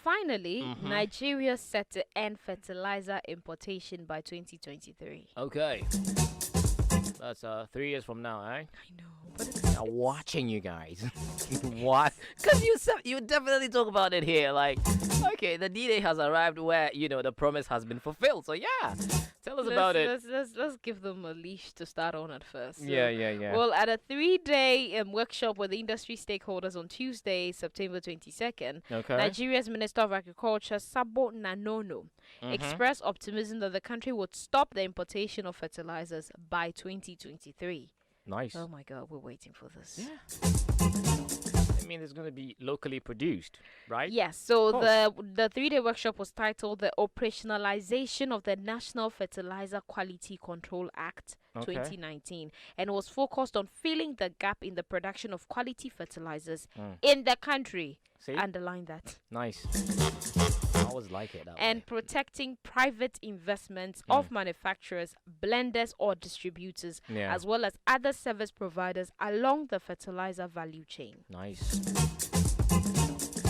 finally, Nigeria set to end fertilizer importation by 2023. Okay. That's 3 years from now, eh? I know, but it's I'm watching you guys. What? Because you definitely talk about it here. Like, okay, the D-Day has arrived where, the promise has been fulfilled. So, yeah. Tell us about it. Let's give them a leash to start on at first. So, Yeah. Well, at a 3-day workshop with the industry stakeholders on Tuesday, September 22nd, Okay. Nigeria's Minister of Agriculture, Sabo Nanono, expressed optimism that the country would stop the importation of fertilizers by 2023. Nice. Oh my God, we're waiting for this. Yeah. I mean, it's going to be locally produced, right? Yes, so the 3-day workshop was titled The Operationalization of the National Fertilizer Quality Control Act 2019, and was focused on filling the gap in the production of quality fertilizers in the country. See? Underline that. Nice. I always like it that And way. protecting private investments of manufacturers, blenders or distributors, Yeah. as well as other service providers along the fertilizer value chain. Nice.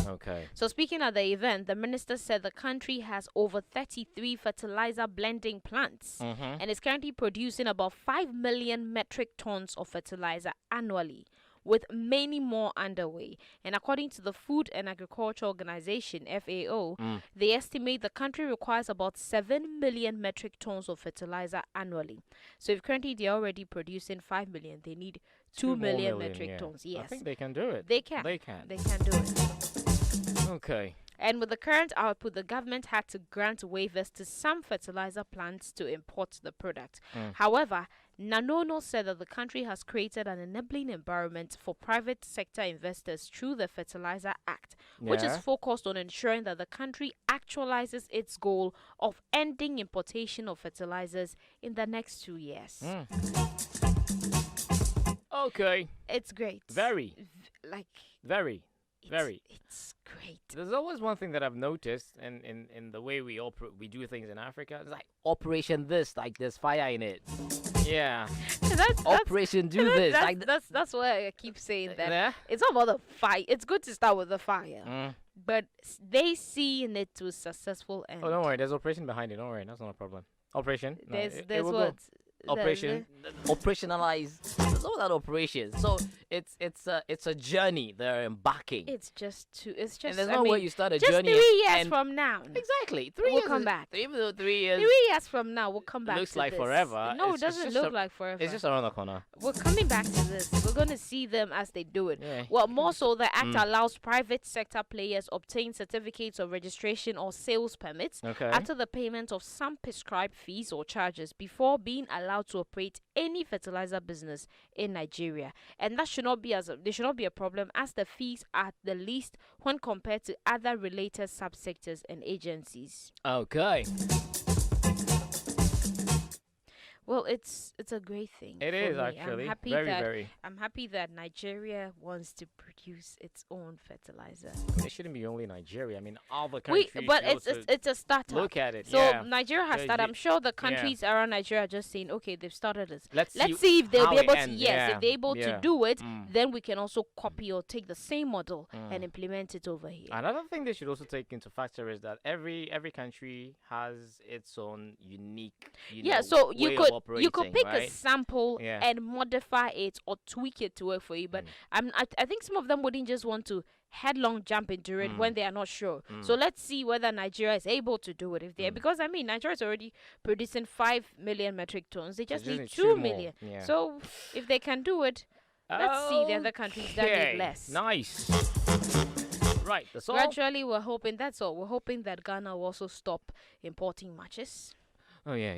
Okay. So speaking at the event, the minister said the country has over 33 fertilizer blending plants and is currently producing about 5 million metric tons of fertilizer annually, with many more underway. And according to the Food and Agriculture Organization, FAO, they estimate the country requires about 7 million metric tons of fertilizer annually. So if currently they're already producing 5 million, they need 2 million metric tons. Yes. I think they can do it. They can. They can. They can do it. Okay. And with the current output, the government had to grant waivers to some fertilizer plants to import the product. However, Nanono said that the country has created an enabling environment for private sector investors through the Fertilizer Act, which is focused on ensuring that the country actualizes its goal of ending importation of fertilizers in the next 2 years. Okay. It's great. Very. Very. It's great. There's always one thing that I've noticed in the way we do things in Africa. It's like Operation this, like there's fire in it. Yeah. Operation do this. That's why I keep saying that. Yeah? It's not about the fight. It's good to start with the fire. But they see in it to a successful end. Oh, don't worry. There's operation behind it. Don't worry. That's not a problem. Operation. No, There's will what? go. Operation. Operationalize. There's all that operation. So it's a journey they're embarking. It's just and there's no way you start a just journey. 3 years from now. Exactly. 3 We'll years. come back. Even though 3 years. 3 years from now, we'll come back Looks to like this. forever. No, It's it doesn't just look like forever. It's just around the corner. We're coming back to this. We're going to see them as they do it. Yeah. Well, more so, the act allows private sector players obtain certificates of registration or sales permits after the payment of some prescribed fees or charges before being allowed to operate any fertilizer business in Nigeria. And that should not be a problem, as the fees are the least when compared to other related subsectors and agencies. Okay. Well, it's a great thing. It for is me. actually I'm happy that Nigeria wants to produce its own fertilizer. It shouldn't be only Nigeria. I mean, all the countries. But it's a startup. Look at it. So yeah. Nigeria has started. I'm sure the countries around Nigeria are just saying, okay, they've started this. Let's see if they'll how be it able to. ends. Yes, if they're able to do it, Mm. then we can also copy or take the same model and implement it over here. Another thing they should also take into factor is that every country has its own unique. So way you could pick right? a sample Yeah. and modify it or tweak it to work for you. But I think some of them wouldn't just want to headlong jump into it when they are not sure. So let's see whether Nigeria is able to do it. If they because I mean Nigeria is already producing 5 million metric tons. They just need 2 million. Yeah. So if they can do it, let's see the other countries that need less. Nice. Right. That's all. Gradually, we're hoping that's all. We're hoping that Ghana will also stop importing matches. Oh yeah.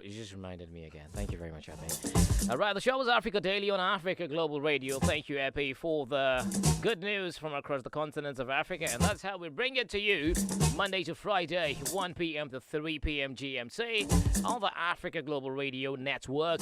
You just reminded me again. Thank you very much, Epi. All right, the show was Africa Daily on Africa Global Radio. Thank you, Epi, for the good news from across the continents of Africa. And that's how we bring it to you Monday to Friday, 1 p.m. to 3 p.m. GMT on the Africa Global Radio Network.